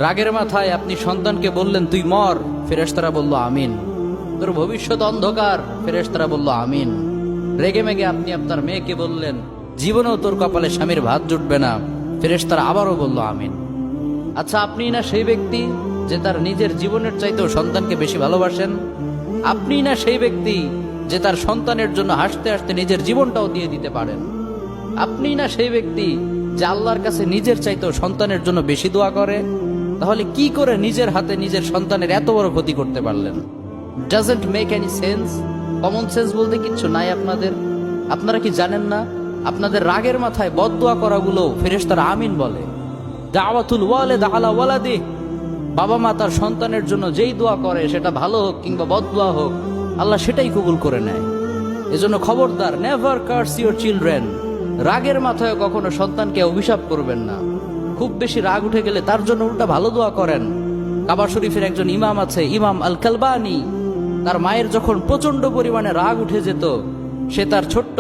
রাগের মাথায় আপনি সন্তানকে বললেন তুই মর, ফেরেশতারা বলল আমিন। তোর ভবিষ্যৎ অন্ধকার, ফেরেশতারা বলল আমিন। রেগে মেগে আপনি আপনার মেয়েকে বললেন জীবনেও তোর কপালে স্বামীর ভাত জুটবে না, ফেরেশতারা আবারও বলল আমিন। আচ্ছা, আপনি না সেই ব্যক্তি যে তার নিজের জীবনের চাইতেও সন্তানকে বেশি ভালোবাসেন? আপনি না সেই ব্যক্তি যে তার সন্তানের জন্য হাসতে হাসতে নিজের জীবনটাও দিয়ে দিতে পারেন? আপনি না সেই ব্যক্তি যে আল্লাহর কাছে নিজের চাইতেও সন্তানের জন্য বেশি দোয়া করে? তাহলে কি করে নিজের হাতে নিজের সন্তানের এত বড় ক্ষতি করতে পারলেন? Doesn't make any sense. Common sense বলতে কিচ্ছু নাই আপনাদের? আপনারা কি জানেন না আপনাদের রাগের মাথায় বদদোয়া করাগুলো ফেরেশতারা আমিন বলে? দাওয়াতুল ওয়ালিদ আলা ওয়ালাদি, বাবা মা তার সন্তানের জন্য যেই দোয়া করে সেটা ভালো হোক কিংবা বদদোয়া হোক, আল্লাহ সেটাই কবুল করে নেয়। এজন্য খবরদার, নেভার কার্স ইউর চিলড্রেন। রাগের মাথায় কখনো সন্তানকে অভিশাপ করবেন না। খুব বেশি রাগ উঠে গেলে তার জন্য উল্টা ভালো দোয়া করেন। কাবা শরীফের একজন ইমাম আছে, ইমাম আল কালবানি। তার মায়ের যখন প্রচন্ড পরিমাণে রাগ উঠে যেত, সে তার ছোট্ট